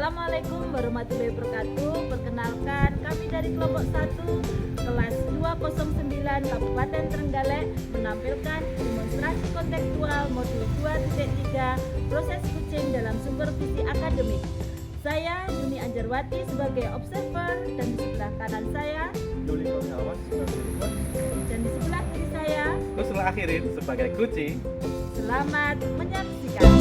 Assalamualaikum warahmatullahi wabarakatuh. Perkenalkan, kami dari kelompok 1 kelas 209 Kabupaten Trenggalek menampilkan demonstrasi kontekstual modul 2.3 proses kucing dalam supervisi akademik. Saya Yuni Anjarwati sebagai observer dan di sebelah kanan saya Juli Kurniawan sebagai observer dan di sebelah kiri saya Kusul Akhirin sebagai kucing. Selamat menyaksikan.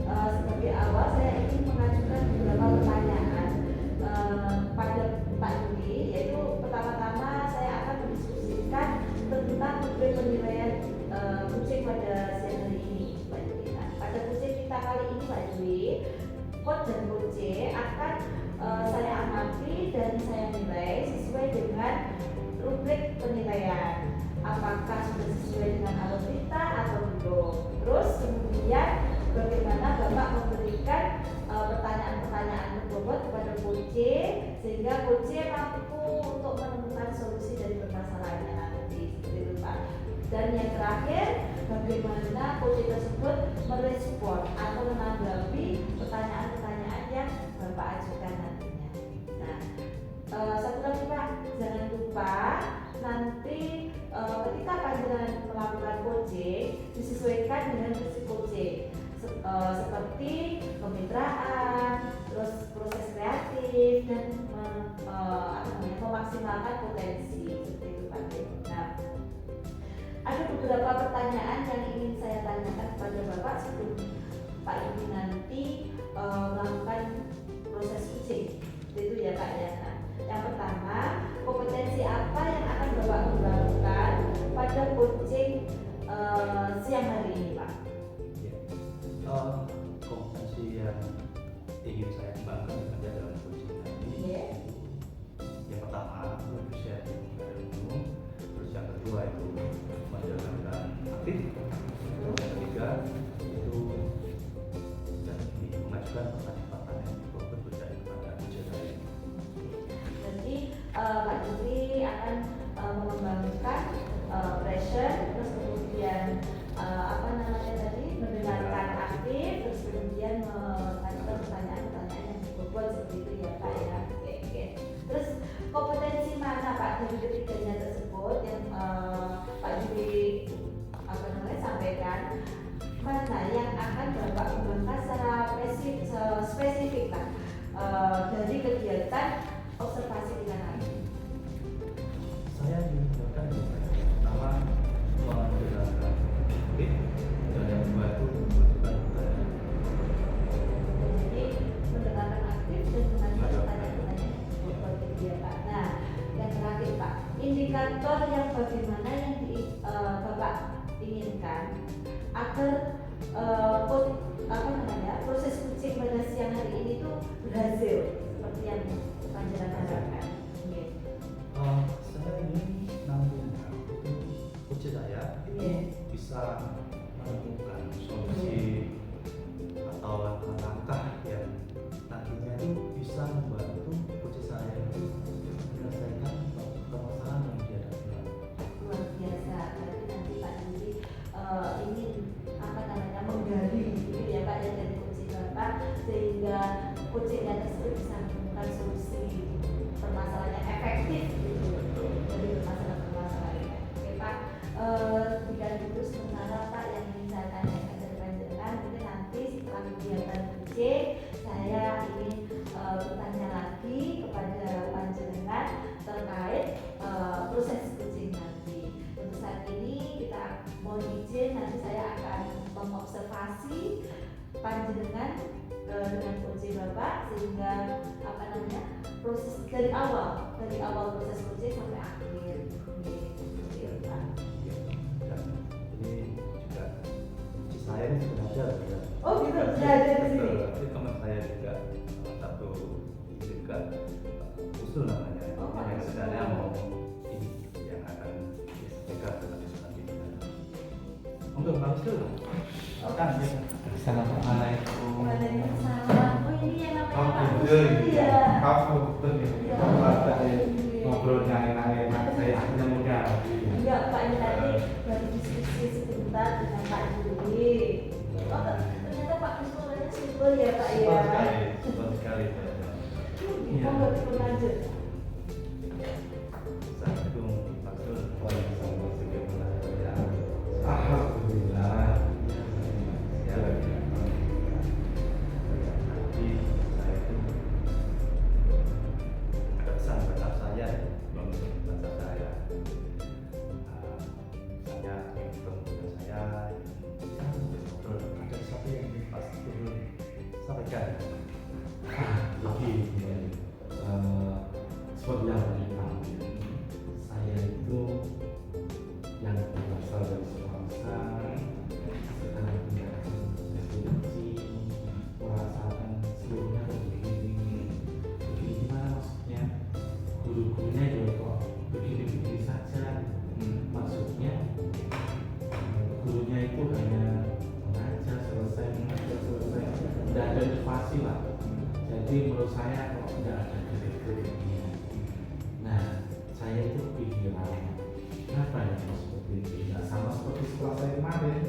Sebagai awal saya ingin mengajukan beberapa pertanyaan pada Pak Yuli, yaitu pertama-tama saya akan mendiskusikan tentang metode penilaian kucing pada siang hari ini, Pak Yuli. Nah, pada kucing kita kali ini, Pak Yuli, coach dan coach akan saya amati dan saya nilai sesuai dengan rubrik penilaian. Apakah sudah sesuai dengan algoritma atau belum? Terus kemudian bagaimana Bapak memberikan pertanyaan-pertanyaan berbobot kepada coach sehingga coach mampu untuk menemukan solusi dari permasalahannya nanti, seperti itu Pak. Dan yang terakhir, bagaimana coach tersebut merespon atau menanggapi pertanyaan-pertanyaan yang Bapak ajukan nantinya. Nah, satu lagi Pak, jangan lupa nanti ketika panjenengan melakukan coaching disesuaikan dengan visi coaching seperti kemitraan, terus proses kreatif dan memaksimalkan potensi, seperti itu Pak. Nah, ada beberapa pertanyaan yang ingin saya tanyakan kepada Bapak sebelum Pak ini nanti melakukan proses coaching, itu ya Pak ya. Nah, yang pertama, kompetensi apa yang akan Bapak kembangkan pada coaching siang hari ini Pak? Kompetensi yang ingin saya kembangkan dalam coaching ini, yang pertama lebih sharing ilmu, terus yang kedua itu menjalankan aktif, yang ketiga itu mengajukan pertanyaan-pertanyaan yang berbobot kepada coaching saya. Jadi Pak Juli akan mengembangkan pressure, terus kemudian mendengarkan aktif, terus kemudian mengajukan pertanyaan-pertanyaan yang berbobot, seperti itu ya Pak ya. Oke. Terus kompetensi mana Pak dari ketiganya tersebut yang Pak Juli sampaikan, mana yang akan Bapak kembangkan secara spesifik Pak dari kegiatan observasi dengan aktif? Saya menunjukkan pertama menjalankan aktif, dan yang kedua itu mengajukan pertanyaan. Jadi mendengarkan aktif dan mengajukan pertanyaan-pertanyaan berbobot ya Pak. Nah, yang terakhir Pak, indikator yang bagaimana yang Bapak inginkan agar proses coaching pada siang hari ini itu berhasil seperti yang panjenengan harapkan. Saya ingin nantinya itu coach saya itu bisa menemukan solusi atau langkah-langkah yang nantinya itu bisa membantu coach saya itu menyelesaikan permasalahan yang dihadapi. Luar biasa, berarti nanti Pak Yuli ingin menggali gitu ya Pak ya dari coaching Bapak sehingga coachingnya tersebut bisa menemukan solusi permasalahan yang efektif gitu dari permasalahan-permasalahan. Oke Pak, tidak itu sementara Pak yang ingin saya tanyakan dari panjenengan. Mungkin nanti setelah kegiatan coaching saya ingin bertanya lagi kepada panjenengan terkait proses coaching nanti. Untuk saat ini kita mohon izin, nanti saya akan mengobservasi panjenengan dengan coaching Bapak sehingga proses dari awal proses coaching sampai akhir. Oke, Pak. Ya, ada di sini. Tapi teman saya juga satu juga usul namanya. Oh, yang usul. sebenarnya mau ini yang akan disampaikan nanti selanjutnya. Untuk Pak Usul. Oke. Assalamualaikum. Waalaikumsalam. Oh, ini yang namanya Pak Oh, Usul iya. ya. Kamu betul ya. Iya. Kamu ada ngobrolnya enak-enak. Saya akhirnya mudah. Enggak, Pak, ini tadi baru diskusi sebentar dengan Pak Juli. Oh, ternyata Pak Usulnya simpel ya, Pak ya. Simpel sekali. Oh, nggak berlanjut. Assalamualaikum Pak Usul. Alhamdulillah. Ya, tadi saya itu ada pesan buat saya, untuk baca saya. Saya ingin ketemu dengan saya, ingin ngobrol. Ada sesuatu yang ingin Pak Usul sampaikan. Begini, seperti yang tadi tahu, saya itu yang berasal dari swasta, sekarang punya residensi, merasakan seluruhnya begini. Begini gimana maksudnya? Guru-gurunya juga kok begini-begini saja. Maksudnya gurunya itu hanya mengajar selesai, tidak ada inovasi lah. Jadi menurut saya kok tidak ada kritik-kritiknya. Nah, saya itu pikiran kenapa ya kok seperti itu? Tidak sama seperti sekolah saya kemarin.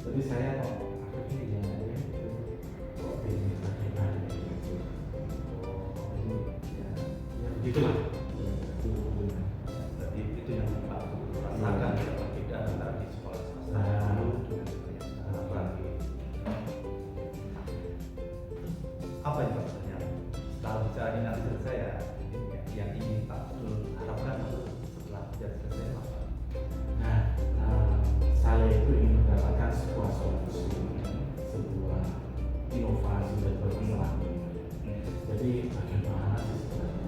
Jadi saya kok akhirnya ya kok ini bagaimana gitu. Jadi ya begitulah. Jadi itu yang Pak Usul rasakan ya, perbedaan antara di sekolah swasta dulu dengan sekolah lagi. Apa yang Pak Usul yang setelah bicara ini nanti selesai ya, yang ingin Pak Usul harapkan setelah bicara selesai apa? Nah, saya itu ingin mendapatkan sebuah solusi, sebuah inovasi dan berkembang. Jadi bagaimana sih sebenarnya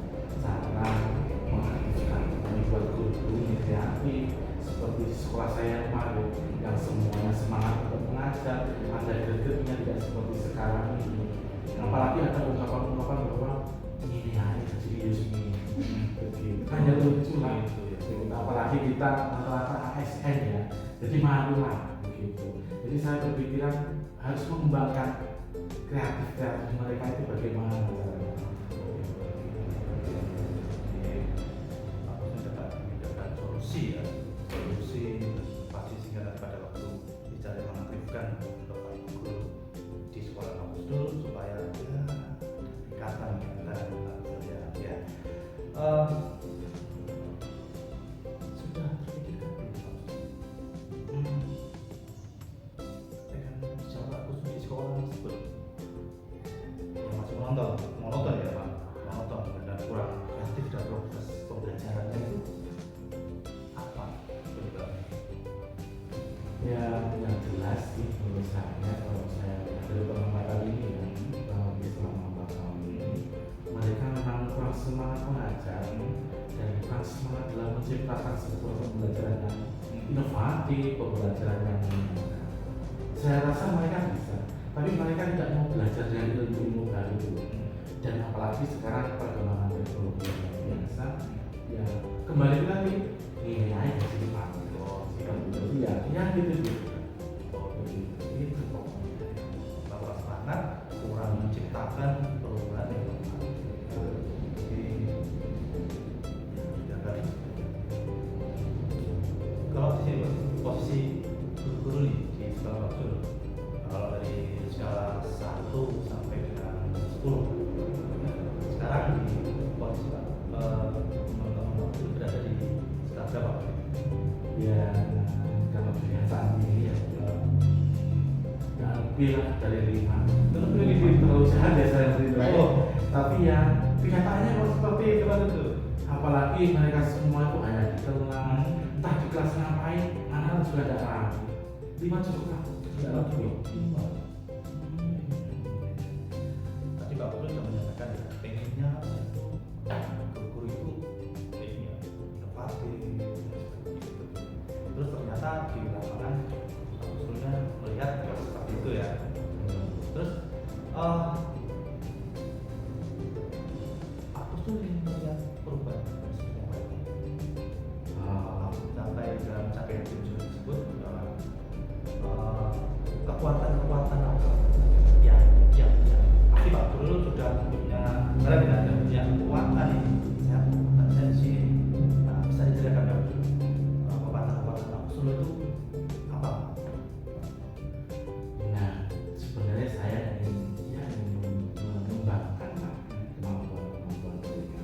cara mengaktifkan membuat guru-guru ini kreatif seperti sekolah saya kemarin yang semuanya semangat untuk mengajar, ada gregetnya tidak seperti sekarang ini. Apalagi ada ungkapan-ungkapan bahwa ini aja serius ini, begitu. Hanya lucu lah itu. Apalagi kita rata-rata ASN ya, jadi malu lah begitu. Jadi saya berpikiran harus mengembangkan kreatif mereka itu bagaimana caranya. Pak Usul dapat mendapatkan solusi ya, solusi pasti sehingga pada waktu bicara mengaktifkan Bapak Guru di sekolah Pak Usul supaya ya ikatan antara Pak Usul ya. Sudah terpikirkan belum Pak Usul? Dengan bicara Pak Usul di sekolah tersebut yang masih monoton ya Pak, monoton dan kurang kreatif dan proses pembelajarannya itu apa perubahannya? Ya yang jelas sih menurut saya kalau saya dari pengamatan ini ya selama 4 tahun ini mereka memang kurang semangat mengajar dan kurang semangat dalam menciptakan sebuah pembelajaran yang inovatif, pembelajaran yang menyenangkan. Saya rasa mereka bisa, tapi mereka tidak mau belajar dari ilmu baru itu. Dan apalagi sekarang perkembangan teknologi yang luar biasa, ya kembali lagi ini aja jadi paham. Ya gitu gitu. Itu pokoknya. Bahwa semangat kurang menciptakan perubahan yang normal. Jadi ya kan. Kalau di sini posisi guru-guru nih di sekolah Pak Usul, kalau dari skala 1 sampai dengan 10, sekarang di posisi Pak teman-teman Pak Usul berada di skala berapa? Ya kalau kenyataan ini ya nggak lebih lah dari 5. Terlalu jahat ya saya menilai. Tapi ya kenyataannya kok seperti itu kan itu. Apalagi mereka semua itu hanya di kelas, entah di kelas ngapain, anak juga tidak rapi. 5 cukup lah, tidak lebih. Tadi Pak Usul sudah menyatakan ya, pengennya itu guru-guru itu pengennya inovatif, terus ternyata di lapangan Pak Usulnya melihat seperti itu ya. Terus Aku tuh ingin melihat perubahan seperti apa itu. Sampai dalam capaian tujuan tersebut, kekuatan-kekuatan apa yang pasti Pak Guru sudah punya, karena tidak ada punya kekuatan ini. Saya di sini bisa dijelaskan Pak Guru, kekuatan-kekuatan Pak Guru itu apa? Nah, sebenarnya saya ingin mengembangkan kemampuan mereka.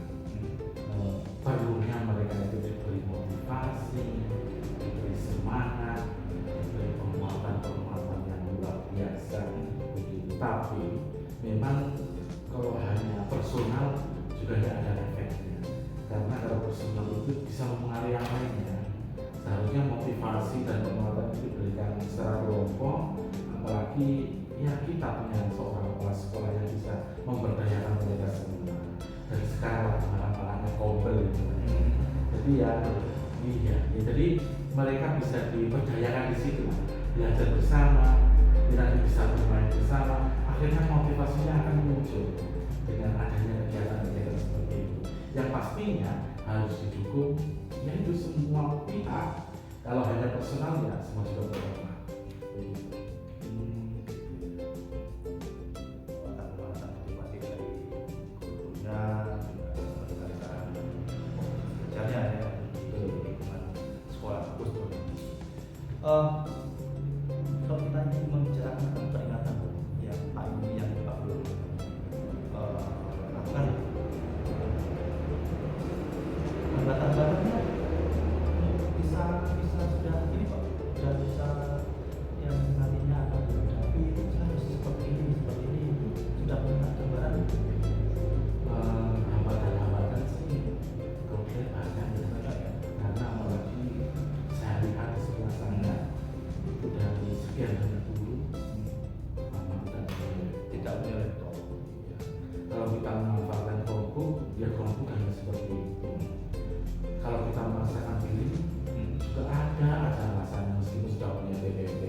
Perlunya mereka itu diberi motivasi, diberi semangat, diberi penguatan yang luar biasa. Begitu. Tapi memang kalau hanya personal juga tidak ada efeknya. Karena kalau personal itu bisa mempengaruhi yang lainnya. Seharusnya motivasi dan penguatan itu diberikan secara kelompok, apalagi ya kita punya seorang kepala sekolah yang bisa memberdayakan mereka semua. Dan sekarang malah-malahnya kompel itu. Jadi jadi mereka bisa diberdayakan di situ, belajar bersama, nanti bisa bermain bersama. Akhirnya motivasinya akan muncul dengan adanya kegiatan-kegiatan seperti itu. Yang pastinya harus didukung yaitu semua pihak. Kalau hanya personal ya semua juga bermanfaat. Kekuatan motivasi dari gurunya, juga kerjanya ya di lingkungan sekolah kampus. Kalau kita ingin membicarakan tentang peringatan yang Pak Guru lakukan, hambatan-hambatannya bisa sudah ini Pak, sudah bisa yang nantinya akan dihadapi itu harus seperti ini sudah punya gambaran. Hambatan-hambatan sih kalau saya banyak ya, karena apalagi saya lihat di sebelah sana itu dari sekian banyak dulu hambatan Tidak punya laptop. ya. Kalau kita memanfaatkan Chromebook, ya Chromebook hanya seperti itu. Kalau kita memaksakan diri juga ada alasannya meskipun sudah punya PPP.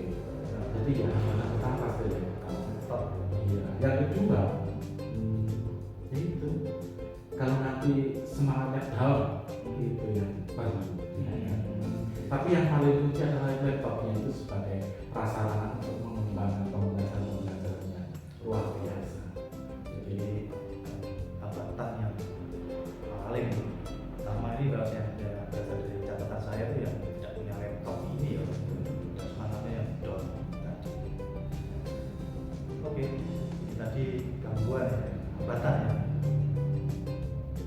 Jadi ya hambatan pertama pasti laptop. Iya. Yang kedua, ya itu kalau nanti semangatnya down itu yang perlu diingat. Tapi yang paling kunci adalah laptopnya itu sebagai prasarana untuk mengembangkan pembelajaran-pembelajarannya luar biasa. Jadi hambatan yang paling pertama ini kalau saya baca dari catatan saya itu yang tidak punya laptop ini ya, dan semangatnya yang down tadi. Oke, ini tadi gangguan ya, hambatan ya.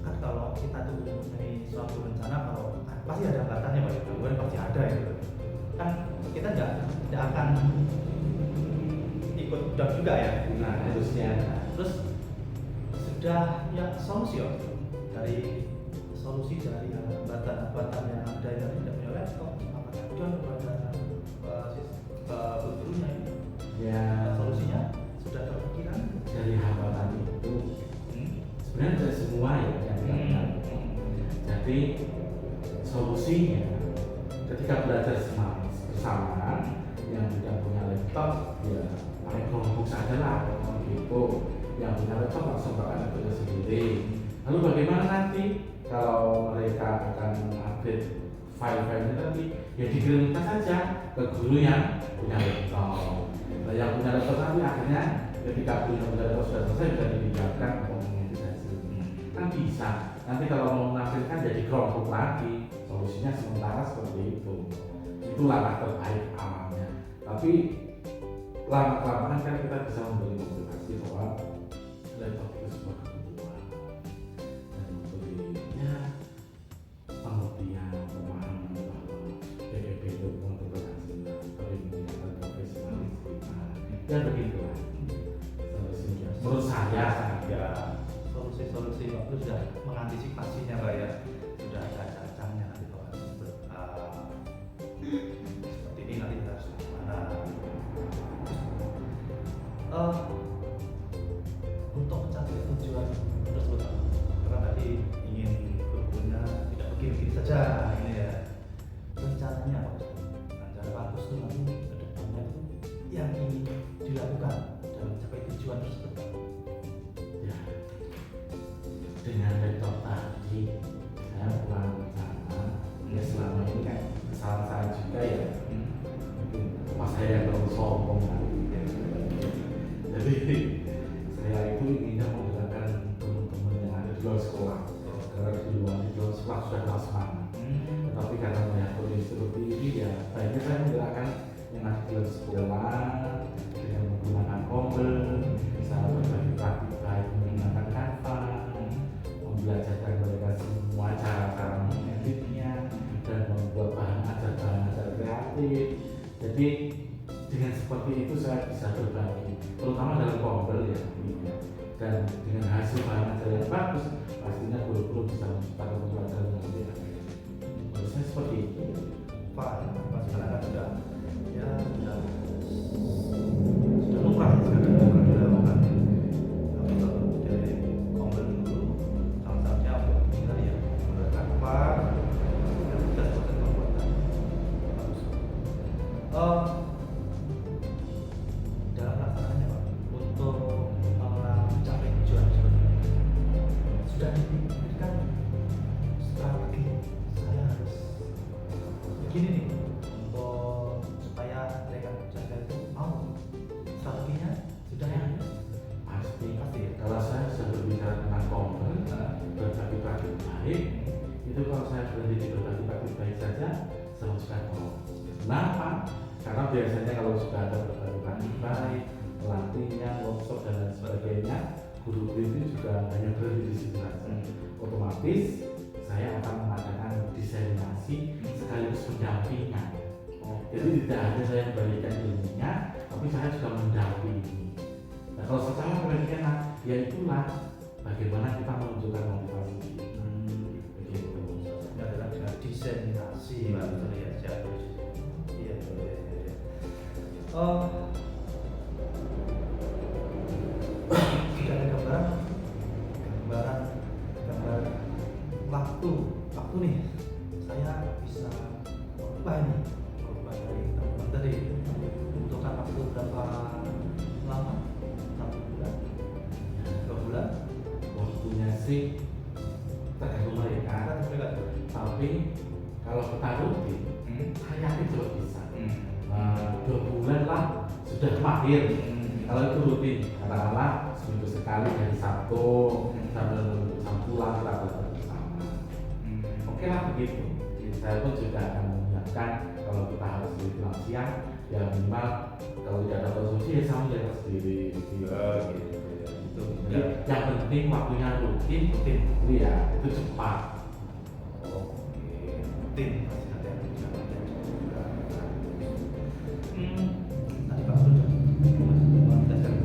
Kan kalau kita tuh mempunyai suatu rencana, kalau pasti ada hambatannya Pak, gangguan pasti ada itu. Kan kita tidak akan ikut down juga ya. Nah, harusnya Terus sudah ya solusi ya dari hambatan-hambatan yang ada yang tidak punya laptop, maka down kepada gurunya ini. ya Solusinya sudah terpikiran. dari hambatan itu sebenarnya dari semua ya yang dilakukan. Jadi solusinya ketika belajar bersama yang tidak punya laptop ya pakai Chromebook saja lah gitu. Yang punya laptop langsung pakai laptopnya sendiri. Lalu bagaimana nanti kalau mereka akan update file-filenya nanti ya dikirimkan saja ke guru yang punya laptop. Nah, yang punya laptop nanti akhirnya ketika guru yang punya laptop sudah selesai bisa dipindahkan untuk mengeditasi. Kan bisa. Nanti kalau mau menampilkan jadi Chromebook lagi. Solusinya sementara seperti itu. Itu langkah terbaik awalnya. Tapi lama-kelamaan kan kita bisa memberi motivasi bahwa laptop itu sebuah kebutuhan dan memberinya pengertian, pemahaman bahwa PPP itu untuk berhasil tapi meningkatkan profesionalisme dan begitulah solusinya. Menurut saya Ya solusi waktu sudah mengantisipasinya Pak ya, sudah ada cacangnya nanti kalau seperti ini nanti harus gimana. Untuk mencapai tujuan tersebut karena tadi ingin gurunya tidak begini-begini saja ini ya, rencananya apa? Rencana bagus itu nanti ke depannya itu yang ingin dilakukan dalam mencapai tujuan tersebut. lagi saya pulang ke sana ya selama ini kan kesalahan saya juga ya mungkin pas saya yang terlalu sombong kan jadi saya itu inginnya menggunakan teman-teman yang ada di luar sekolah karena di luar sekolah sudah kelas mana tetapi karena melihat kondisi seperti ini ya baiknya saya menggerakkan yang ada di luar sekolah dengan menggunakan kompel saya berbagi praktik baik menggunakan Canva membelajarkan mereka semua cara-cara mengeditnya dan membuat bahan ajar kreatif. Jadi dengan seperti itu saya bisa berbagi, terutama dalam kompel ya, dan dengan hasil bahan ajar yang bagus, pastinya guru-guru bisa menciptakan pembelajaran yang lebih baik. Menurut saya seperti itu. Pak, masyarakat sudah lumrah sekarang dilakukan dari kompel dulu salah satunya untuk kita ya menggunakan Canva dan sudah proses pembuatan bagus. Dalam laksanaannya Pak untuk mencapai tujuan seperti ini sudah diberikan strategi saya harus begini nih untuk supaya mereka jaga itu mau strateginya sudah ya Pasti ya. Kalau saya sudah berbicara tentang kompel, berbagi praktik baik, itu kalau saya berhenti di berbagi praktik baik saja, saya suka tolong. Kenapa? Karena biasanya kalau sudah ada berbagi praktik baik, pelatihnya, workshop dan lain sebagainya, guru-guru itu juga hanya berhenti di situ saja. Otomatis saya akan mengadakan diseminasi sekaligus pendampingan. Jadi tidak hanya saya memberikan ilmunya, tapi saya juga mendampingi. Nah kalau secara pendidikan ya itulah bagaimana kita menunjukkan motivasi. Begitu. ini adalah dengan diseminasi Pak betul ya siapa iya sudah ada gambaran waktu nih saya bisa merubah dari teman-teman tadi membutuhkan waktu berapa lama 1 bulan 2 bulan Waktunya sih tergantung mereka, tapi kalau kita rutin, saya yakin juga bisa. 2 bulan lah sudah mahir. Kalau itu rutin, katakanlah seminggu sekali dari Sabtu sampai pulang kita belajar bersama. Oke lah begitu. Saya pun juga akan menyiapkan kalau kita harus pulang siang, ya minimal kalau tidak ada konsumsi ya saya menjaga sendiri. Jadi, yang penting waktunya rutin, ya itu cepat. tim masih ada yang bisa juga tadi Pak sudah meneteskan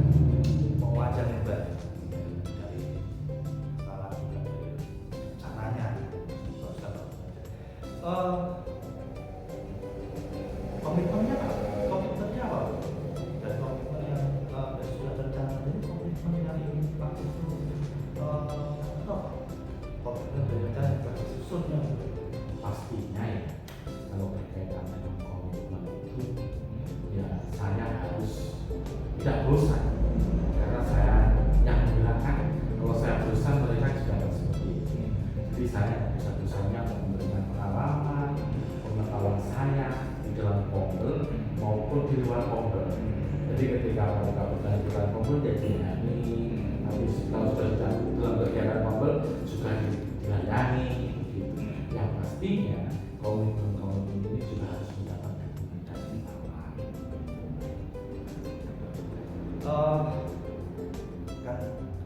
wawasan yang baik dari salah juga dari caranya komitmennya apa dan komitmen yang sudah tercantum ini komitmen yang ingin Pak itu komitmen dari mereka yang susunnya Pastinya ya kalau berkaitan dengan komitmen itu ya saya harus tidak bosan karena saya yang menggunakan kalau saya bosan mereka juga harus seperti itu. Jadi saya bisa-bisanya memberikan pengalaman saya di dalam kompel maupun di luar kompel. Jadi ketika mereka berada di dalam kompel jadi nyanyi, tapi kalau sudah dalam kegiatan kompel juga dilayani. Yang pastinya komitmen ini juga harus mendapatkan dukungan dari kan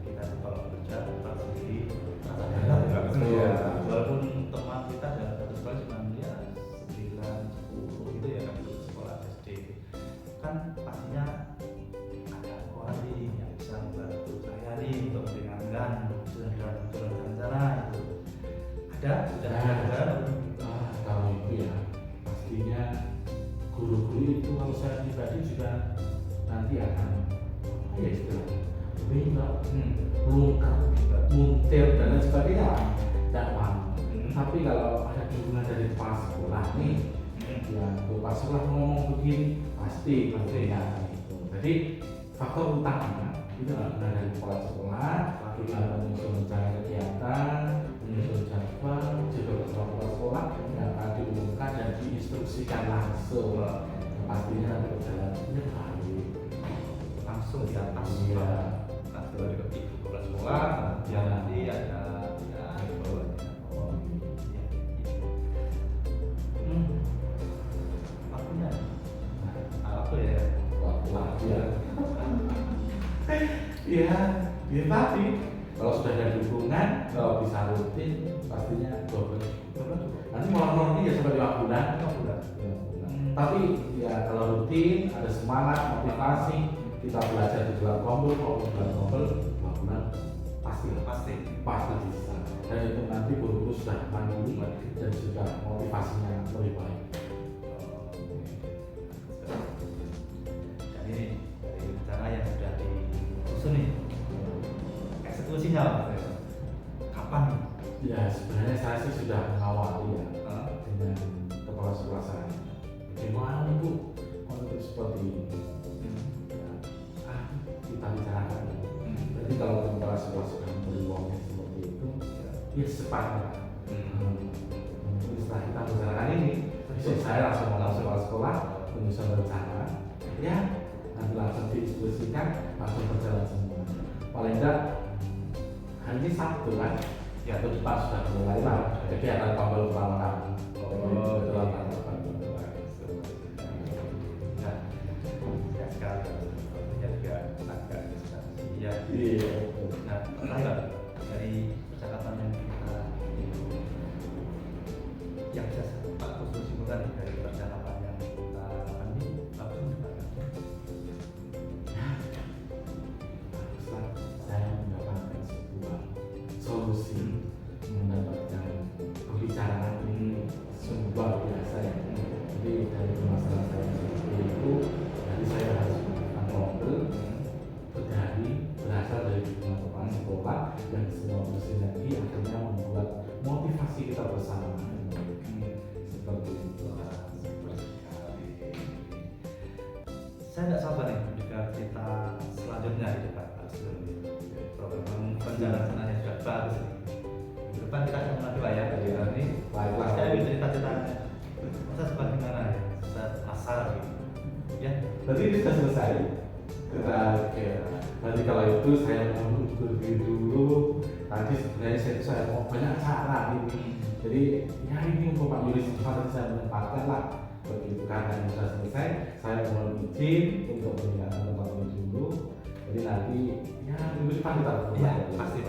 kita kalau kerja pasti ada walaupun teman kita dalam satu sekolah cuma dia 9, 10 gitu ya kan dulu sekolah SD kan pastinya ada orang yang bisa membantu saya nih untuk meringankan dengan cara itu sudah ada kalau itu ya pastinya guru-guru itu kalau saya pribadi juga nanti akan apa ya istilahnya belok melungkap muntir dan lain sebagainya tidak mau. Tapi kalau ada dukungan dari kepala sekolah nih ya kepala sekolah ngomong begini pasti ya itu. Jadi faktor utama itu adalah dari kepala sekolah, kita menyusun rencana kegiatan, menyusun jadwal bersama kepala sekolah yang akan diumumkan dan diinstruksikan langsung. Pastinya nanti perjalanannya baik, Langsung di atas. Iya. Langsung dari ibu kepala sekolah, kemudian nanti ada ya gitu. Oh, Ya, Waktunya apa ya? waktu ya. Iya, ya tapi kalau sudah ada dukungan, kalau bisa rutin, pastinya double. Nanti mulai ya sampai 5 bulan. 5 bulan. Tapi ya kalau rutin, ada semangat, motivasi, kita belajar di bulan kompul, kalau di bulan kompul 2 bulan pasti bisa. Dan itu nanti guru-guru sudah mandiri dan juga motivasinya lebih baik. Dan ini dari rencana yang sudah disusun nih, eksekusinya apa? Kapan nih? Ya sebenarnya saya sih sudah mengawali ya Hah? dengan kepala sekolah saya. Bagaimana Bu untuk seperti ini? Ya, kita bicarakan. Jadi kalau kepala sekolah sudah memberi uangnya seperti itu, ya secepatnya. Setelah kita bicarakan ini, besok saya langsung mau masuk ke sekolah, menyusun rencana. Ya, nanti langsung diinstruksikan, langsung berjalan semua. Paling enggak hari ini Sabtu kan, ya itu Pak sudah mulai lah kegiatan kompol pertama kali. Dalam rangka Nah, ya sekali. Artinya juga agak distraksi. Ya. iya. Nah, pernah nggak dari percakapan yang bisa Pak Kusno simpulkan dari percakapan yang kita lakukan ini, Pak Kusno gimana? Setelah saya mendapatkan sebuah solusi, mendapatkan pembicaraan ini sungguh luar biasa ya. Jadi dari masalah saya seperti itu, jadi saya harus melakukan ngobrol berasal dari dukungan kepala sekolah dan semua bersinergi akhirnya membuat motivasi kita bersama. Seperti itu. Saya nggak sabar nih juga cerita selanjutnya di depan Pak Kusno. Program perencanaan sudah bagus nih. Di depan kita akan nanti lah ya dari ini. Baiklah. Saya ingin cerita-ceritanya. Masa sebagaimana ya? Asal gitu. Ya. Berarti ini sudah selesai. Oke. Berarti kalau itu saya mau undur diri dulu. Tadi sebenarnya saya mau banyak cara ini. Jadi ya ini untuk Pak Yulis tadi saya menyempatkan lah. Begitu karena yang sudah selesai, saya mohon izin untuk meninggalkan tempat ini dulu. Jadi nanti ya minggu depan kita bertemu. Iya, pasti.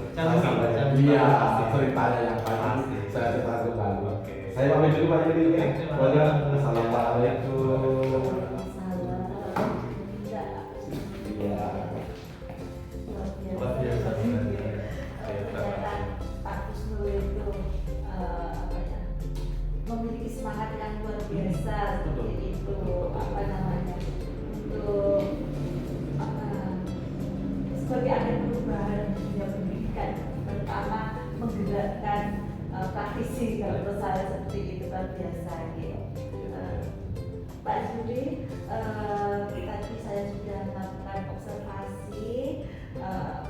Iya, ceritanya yang pasti saya cerita kembali. Oke. Saya pamit dulu Pak Yulis ya. Terima kasih. Assalamualaikum. Iya. Luar biasa sebenarnya. Ternyata Pak Kusno itu apa ya, memiliki semangat yang luar biasa seperti itu, apa namanya, untuk sebagai agen perubahan dunia pendidikan, pertama menggerakkan praktisi kalau saya seperti itu luar biasa gitu. Pak Juri, tadi saya sudah melakukan observasi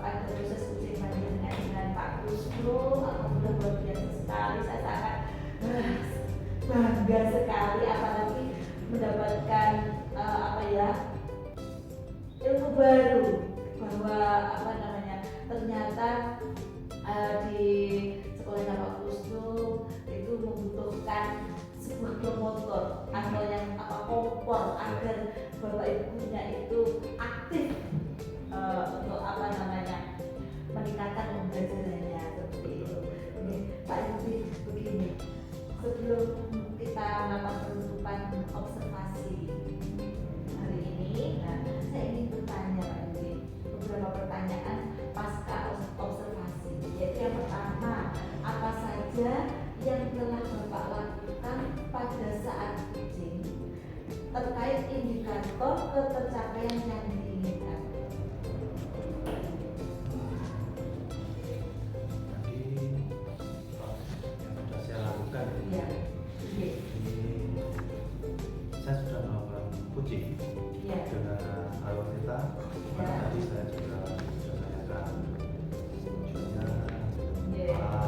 pada proses uji mandiri dengan Pak Kusno. Alhamdulillah luar biasa sekali, saya sangat bangga sekali, apalagi mendapatkan apa ya, ilmu baru bahwa apa namanya, ternyata di sekolahnya Pak Kusno itu membutuhkan sebuah promotor atau yang kompor agar bapak ibunya itu aktif untuk apa namanya, meningkatkan pembelajarannya seperti itu. Oke, Pak Yudi, begini, sebelum kita melakukan penutupan observasi hari ini, nah, saya ingin bertanya Pak Yudi beberapa pertanyaan pasca observasi. Yaitu yang pertama, apa saja yang telah Bapak lakukan pada saat uji terkait indikator ketercapaian yang diinginkan? Tadi yang sudah saya lakukan Iya. Iya. ini saya sudah melakukan coaching Iya. dengan Arwah kita. Ya. Tadi saya juga sudah tanyakan tujuannya Iya. apa,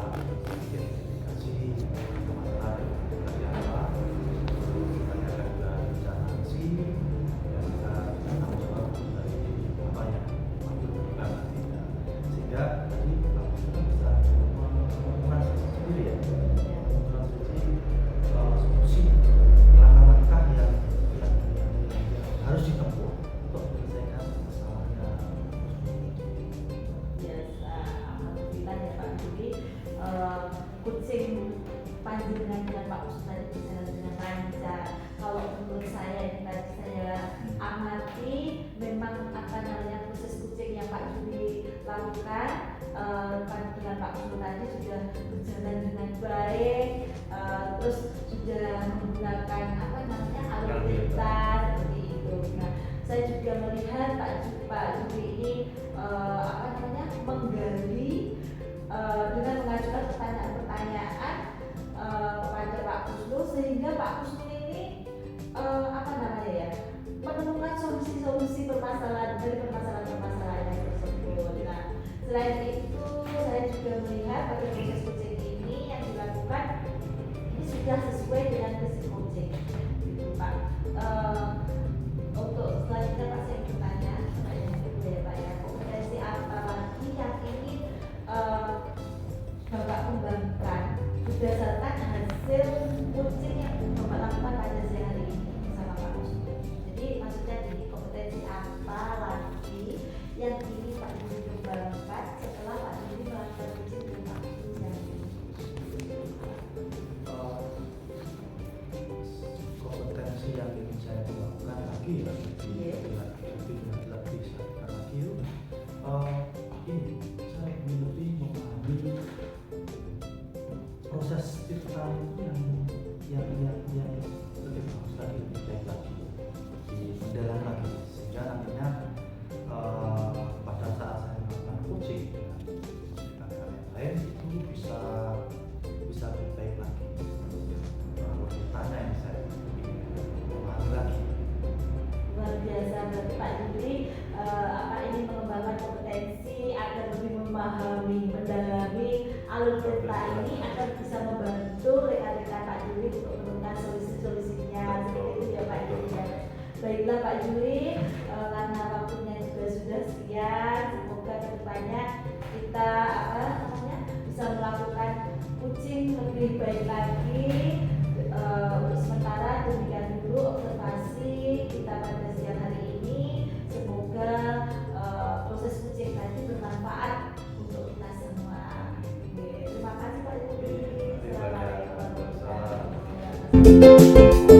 sehingga Pak Kusnu ini apa namanya ya, menemukan solusi-solusi permasalahan dari permasalahan-permasalahan yang tersebut. Nah, selain itu saya juga melihat pada proses coaching ini yang dilakukan ini sudah sesuai dengan prinsip coaching, gitu Pak. Untuk selanjutnya Pak saya bertanya pertanyaan kedua ya Pak ya, kompetensi apa lagi yang ingin Bapak kembangkan berdasarkan hasil coaching yang Bapak lakukan pada siang hari ini bersama Pak Kusnu. Jadi maksudnya di kompetensi apa lagi yang ingin Pak Yuri kembangkan setelah Pak Yuri melakukan coaching dengan Pak Kusnu siang hari ini? Kompetensi yang ingin saya kembangkan lagi ya, lebih saya lagi itu ini saya ingin lebih memahami proses kita itu yang lebih bagus lagi, lebih baik lagi, mendalam lagi, sehingga nantinya pada saat saya melakukan coaching dengan hal yang lain itu bisa lebih baik lagi. Lebih tanya yang saya memahami lagi. Luar biasa berarti Pak Yuri ini mengembangkan kompetensi agar lebih memahami, mendalami alur cerita ini agar bisa membantu rekan-rekan Pak Yuri untuk menemukan solusi-solusinya. Seperti itu ya Pak Yuri. Baiklah Pak Yuri, karena waktunya juga sudah sekian, semoga kedepannya kita bisa melakukan coaching lebih baik lagi. Untuk sementara demikian dulu observasi kita pada siang hari ini. Semoga proses coaching tadi bermanfaat untuk kita semua. Terima kasih Pak Yuri. Assalamualaikum warahmatullahi wabarakatuh.